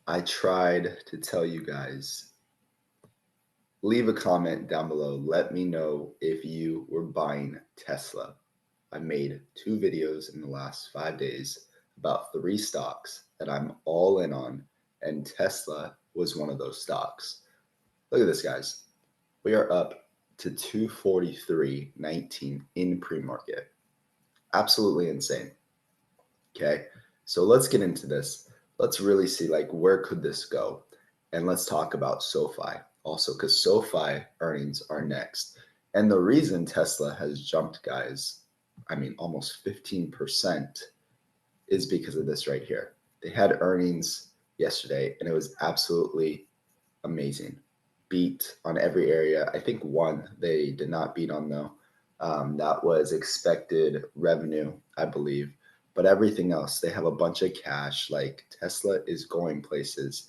I tried to tell you guys, leave a comment down below. Let me know if you were buying Tesla. I made 2 videos in the last 5 days about 3 stocks that I'm all in on, and Tesla was one of those stocks. Look at this, guys. We are up to 243.19 in pre-market. Absolutely insane. Okay, so let's get into this. Let's really see, like, where could this go? And let's talk about SoFi also, because SoFi earnings are next. And the reason Tesla has jumped, guys, I mean, almost 15% is because of this right here. They had earnings yesterday, and it was absolutely amazing. Beat on every area. I think one they did not beat on, though. That was expected revenue, I believe. But everything else, they have a bunch of cash. Like, Tesla is going places.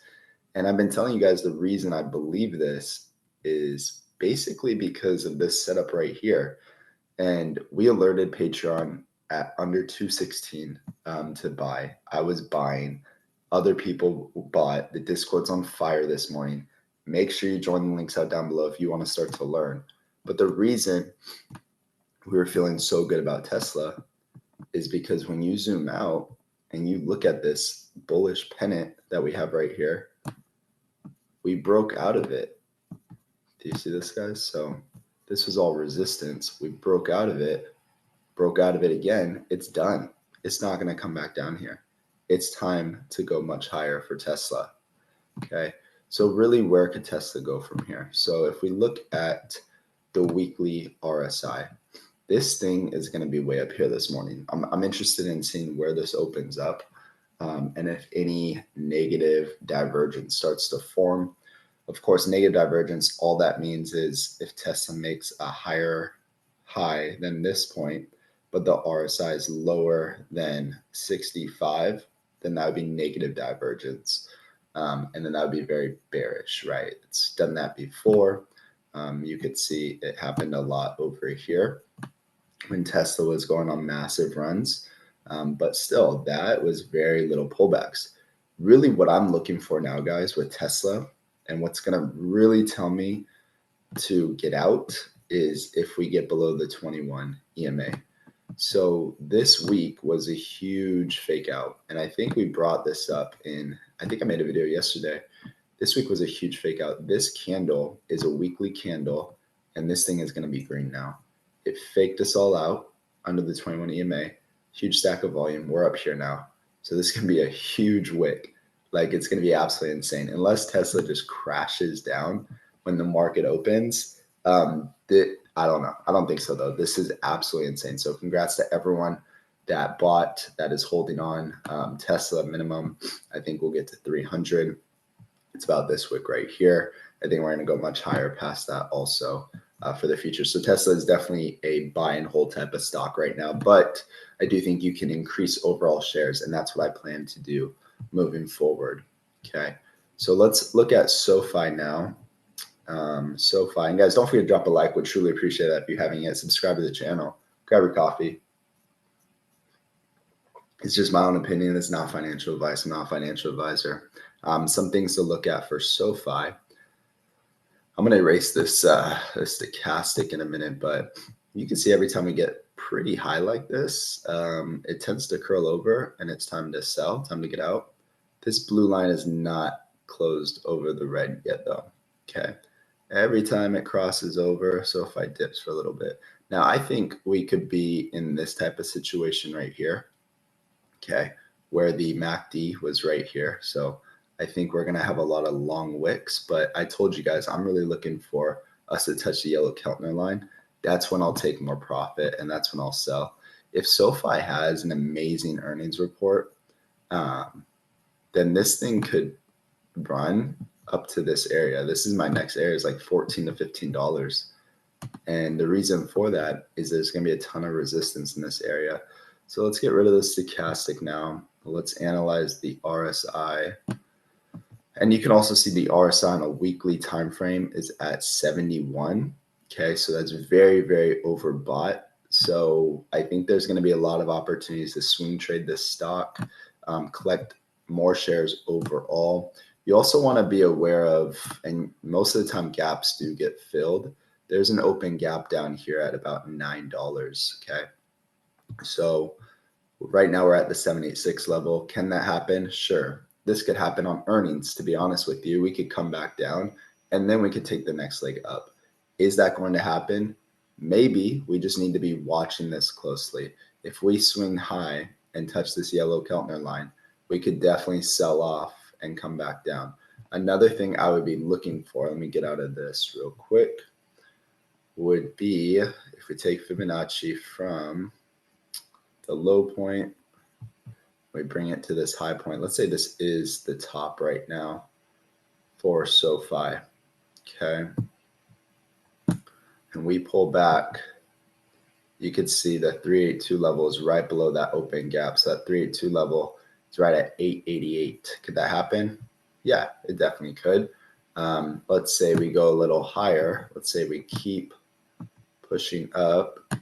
And I've been telling you guys the reason I believe this is basically because of this setup right here. And we alerted Patreon at under 216 to buy. I was buying. Other people bought. The Discord's on fire this morning. Make sure you join the links out down below if you want to start to learn. But the reason we were feeling so good about Tesla is because when you zoom out and you look at this bullish pennant that we have right here, we broke out of it. Do you see this, guys? So this was all resistance. We broke out of it again. It's done. It's not going to come back down here. It's time to go much higher for Tesla. Okay. So really, where could Tesla go from here? So if we look at the weekly RSI, this thing is going to be way up here this morning. I'm interested in seeing where this opens up, and if any negative divergence starts to form. Of course, negative divergence, all that means is if Tesla makes a higher high than this point, but the RSI is lower than 65, then that would be negative divergence. And then that would be very bearish, right? It's done that before. You could see it happened a lot over here when Tesla was going on massive runs. But still, that was very little pullbacks. Really, what I'm looking for now, guys, with Tesla, and what's going to really tell me to get out is if we get below the 21 EMA. So this week was a huge fake out. And I think we brought this up I think I made a video yesterday. This week was a huge fake out. This candle is a weekly candle, and this thing is going to be green now. It faked us all out under the 21 EMA, huge stack of volume. We're up here now. So this can be a huge wick. Like, it's going to be absolutely insane. Unless Tesla just crashes down when the market opens, I don't know. I don't think so, though. This is absolutely insane. So congrats to everyone that bought, that is holding on. Tesla minimum, I think we'll get to 300. It's about this wick right here. I think we're going to go much higher past that also for the future. So Tesla is definitely a buy and hold type of stock right now. But I do think you can increase overall shares, and that's what I plan to do moving forward. Okay. So let's look at SoFi now. SoFi, and guys, don't forget to drop a like. Would truly appreciate that if you haven't yet. Subscribe to the channel. Grab your coffee. It's just my own opinion. It's not financial advice. I'm not a financial advisor. Some things to look at for SoFi. I'm going to erase this stochastic in a minute, but you can see every time we get pretty high like this, it tends to curl over, and it's time to sell, time to get out. This blue line is not closed over the red yet, though. Okay. Every time it crosses over, SoFi dips for a little bit. Now, I think we could be in this type of situation right here, okay, where the MACD was right here. So I think we're going to have a lot of long wicks, but I told you guys, I'm really looking for us to touch the yellow Keltner line. That's when I'll take more profit, and that's when I'll sell. If SoFi has an amazing earnings report, then this thing could run up to this area. This is my next area, is like $14 to $15. And the reason for that is there's going to be a ton of resistance in this area. So let's get rid of the stochastic now. Let's analyze the RSI. And you can also see the RSI on a weekly time frame is at 71. Okay, so that's very, very overbought. So I think there's going to be a lot of opportunities to swing trade this stock, collect more shares overall. You also want to be aware of, and most of the time gaps do get filled. There's an open gap down here at about $9. Okay. So right now we're at the 786 level. Can that happen? Sure. This could happen on earnings, to be honest with you. We could come back down and then we could take the next leg up. Is that going to happen? Maybe. We just need to be watching this closely. If we swing high and touch this yellow Keltner line, we could definitely sell off and come back down. Another thing I would be looking for, let me get out of this real quick, would be if we take Fibonacci from the low point, we bring it to this high point. Let's say this is the top right now for SOFI. Okay. And we pull back, you could see the 382 level is right below that open gap. So that 382 level is right at 888. Could that happen? Yeah, it definitely could. Let's say we go a little higher. Let's say we keep pushing up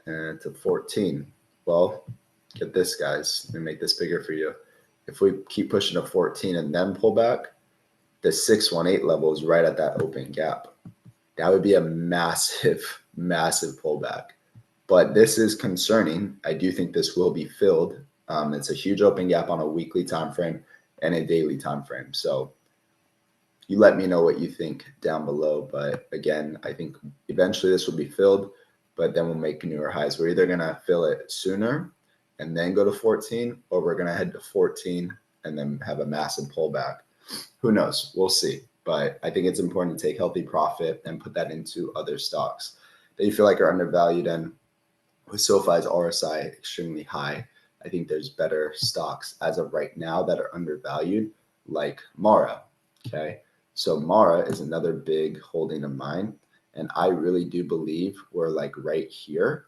to 14. Well, get this, guys. Let me make this bigger for you. If we keep pushing to 14 and then pull back, the 618 level is right at that open gap. That would be a massive, massive pullback. But this is concerning. I do think this will be filled. It's a huge open gap on a weekly time frame and a daily time frame. So you let me know what you think down below. But again, I think eventually this will be filled, but then we'll make newer highs. We're either going to fill it sooner and then go to 14, or we're going to head to 14 and then have a massive pullback. Who knows? We'll see. But I think it's important to take healthy profit and put that into other stocks that you feel like are undervalued. And with SOFI's RSI extremely high, I think there's better stocks as of right now that are undervalued, like Mara. Okay. So Mara is another big holding of mine. And I really do believe we're like right here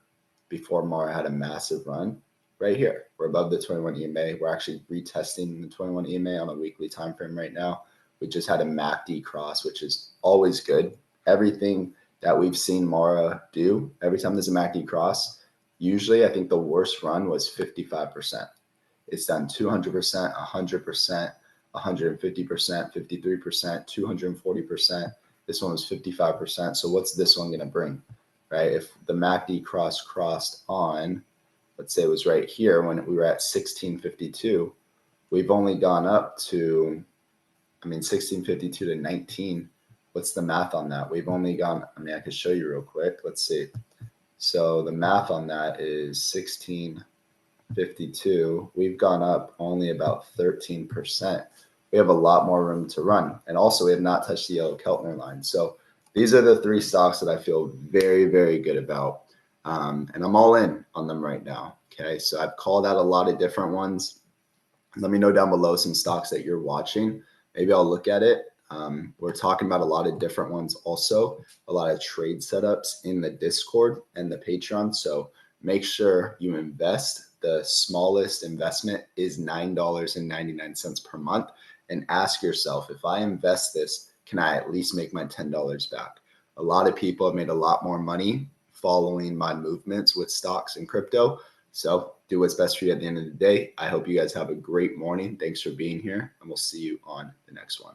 before Mara had a massive run. Right here, we're above the 21 EMA. We're actually retesting the 21 EMA on a weekly time frame right now. We just had a MACD cross, which is always good. Everything that we've seen Mara do, every time there's a MACD cross, usually I think the worst run was 55%. It's done 200%, 100%, 150%, 53%, 240%. This one was 55%. So what's this one going to bring, right? If the MACD crossed on, let's say it was right here when we were at 1652, we've only gone up to, 1652 to 19. What's the math on that? We've only gone, I could show you real quick. Let's see. So the math on that is 1652. We've gone up only about 13%. We have a lot more room to run. And also we have not touched the yellow Keltner line. So these are the three stocks that I feel very, very good about. And I'm all in on them right now. Okay. So I've called out a lot of different ones. Let me know down below some stocks that you're watching. Maybe I'll look at it. We're talking about a lot of different ones also, a lot of trade setups in the Discord and the Patreon. So make sure you invest. The smallest investment is $9.99 per month. And ask yourself, if I invest this, can I at least make my $10 back? A lot of people have made a lot more money following my movements with stocks and crypto. So do what's best for you at the end of the day. I hope you guys have a great morning. Thanks for being here, and we'll see you on the next one.